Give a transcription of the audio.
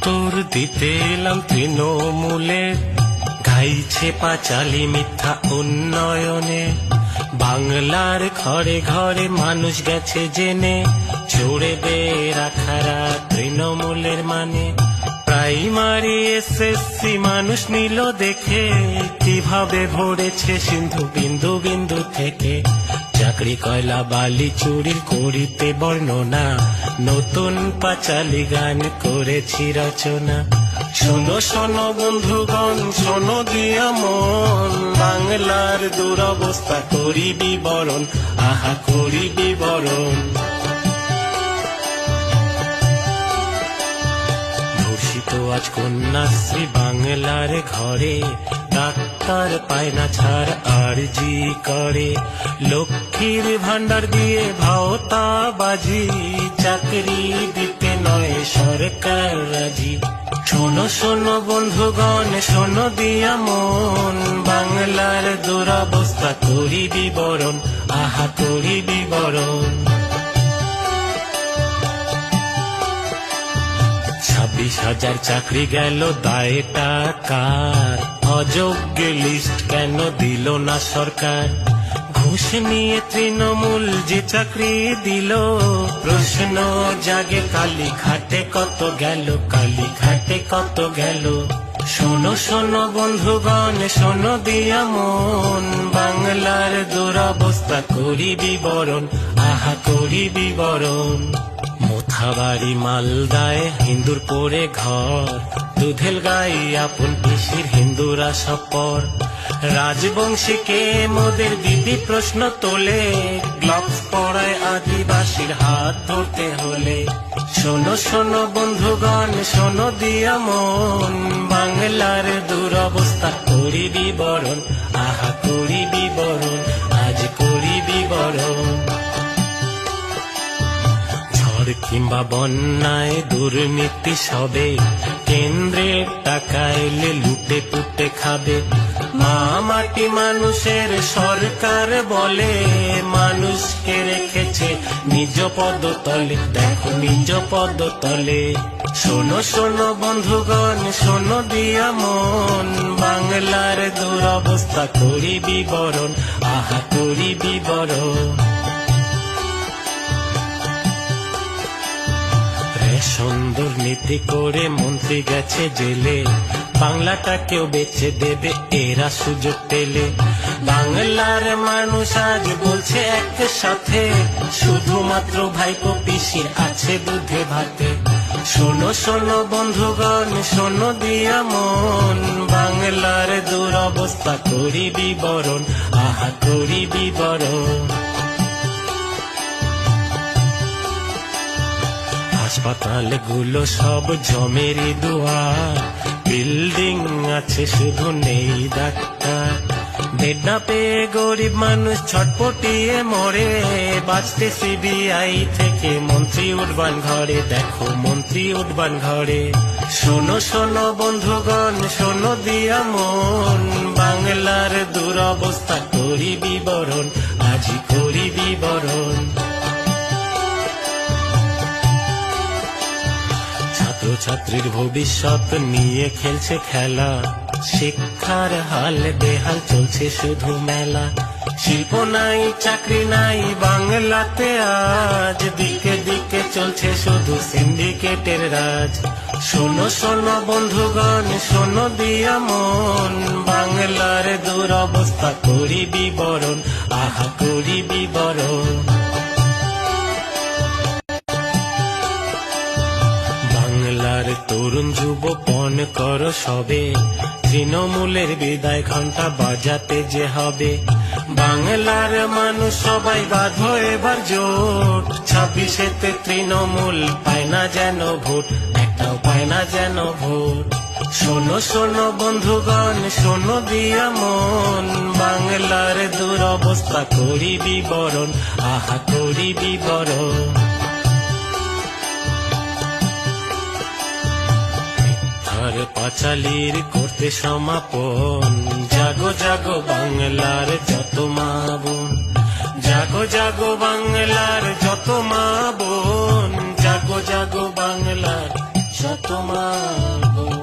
উত্তর দিতে এলাম তৃণমূলে, গাইছে পাঁচালী মিথ্যা উন্নয়নে। বাংলার ঘরে ঘরে মানুষ গেছে জেনে, চড়বে রাখারা তৃণমূলের মানে। প্রাইমারি এসএসসি মানুষ নিল দেখে, কিভাবে ভরেছে সিন্ধু বিন্দু বিন্দু থেকে। চাকরি কয়লা বালি চুরির করিতে বর্ণনা, নতুন পাঁচালী গান করেছি রচনা। শোনো শোনো বন্ধুগণ, শোনো দিয়া মন, বাংলার দুরবস্থা করি বিবরণ, আহা করি বিবরণ। ধর্ষিত আজ কন্যাশ্রী বাংলার ঘরে, ডাক্তার পায় না ছাড় আরজি করে। লক্ষ্মীর ভান্ডার দিয়ে ভাওতা বাজি, চাকরি দিতে নয় সরকার রাজি। শোনো শোনো বন্ধুগণ, শোনো দিয়া মন, বাংলার দুরবস্থা করি বিবরণ, আহা করি বিবরণ। 26,000 চাকরি গেল দায়টা কার? অযোগ্য লিস্ট কেন দিল না সরকার? ঘুষ নিয়ে তৃণমূল যে চাকরি দিল, প্রশ্ন জাগে কালী ঘাটে কত গেল, কালী ঘাটে কত গেল। শোনো শোনো বন্ধুগণ, শোনো দিয়া মন, বাংলার দুরবস্থা করি বিবরণ, আহা করি বিবরণ। মোথাবাড়ি মালদায় হিন্দুর পরে ঘর, দুধেল গাই আপন পিসির হিন্দুরা সব পর। রাজবংশীকে মোদের দিদি প্রশ্ন তোলে, গ্লাভস পরায় আদিবাসীর হাত ধরতে হলে। শোনো শোনো বন্ধুগণ, শোনো দিয়া মন, বাংলার দুরবস্থা করি বিবরণ, আহা করি বিবরণ, আজ করি বিবরণ। কিংবা বন্যায় দুর্নীতি সবে, কেন্দ্রের টাকা এলে লুটে পুটে খাবে। মা মাটি মানুষের সরকার বলে, মানুষকে রেখেছে নিজ পদতলে, দেখো নিজ পদতলে। শোনো শোনো বন্ধুগণ, শোনো দিয়া মন, বাংলার দুরবস্থা করি বিবরণ, আহা করি বিবরণ। সুন্দর নীতি করে মন্ত্রী গেছে জেলে, বাংলাটাকেও বেচে দেবে এরা সুযোগ পেলে। বাংলার মানুষ আজ বলছে একসাথে, শুধুমাত্র ভাইপো পিসির আছে দুধে ভাতে। শোনো শোনো বন্ধুগণ, শোনো দিয়া মন, বাংলার দুরবস্থা করি বিবরণ, আহা করি বিবরণ। হাসপাতাল গুলো সব জমেরই দুয়ার, বিল্ডিং আছে শুধু নেই ডাক্তার। বেড না পেয়ে গরিব মানুষ ছটপটিয়ে মরে, বাঁচতে সিবিআই থেকে মন্ত্রী উঠবান ঘরে, দেখো মন্ত্রী উঠবান ঘরে। শোনো শোনো বন্ধুগণ, শোনো দিয়া মন, বাংলার দুরবস্থা করি বিবরণ, আজই করি বিবরণ। ছাত্রীর ভবিষ্যৎ নিয়ে খেলছে খেলা, শিক্ষার হাল বেহাল চলছে শুধু মেলা। শিল্প নাই চাকরি নাই বাংলাতে আজ, দিকে দিকে চলছে শুধু সিন্ডিকেটের রাজ। শোনো শোনো বন্ধুগণ, শোনো দিয়া মন, বাংলার দুরবস্থা করি বিবরণ, আহা করি বিবরণ। বাংলার তরুণ যুবপন কর সবে, তৃণমূলের বিদায় ঘন্টা বাজাতে যে হবে। বাংলার মানুষ সবাই বাঁধো এবার জোট, 26-এতে তৃণমূল পায় না যেন ভোট, একটাও পায় না যেন ভোট। শোনো শোনো বন্ধুগণ, শোনো দিয়া মন, বাংলার দুরবস্থা করি বিবরণ, আহা করি বিবরণ। পাঁচালীর করতে সমাপন, জাগো জাগো বাংলার যত মা বোন, জাগো জাগো বাংলার যত মা বোন, জাগো জাগো বাংলার যত মা বোন।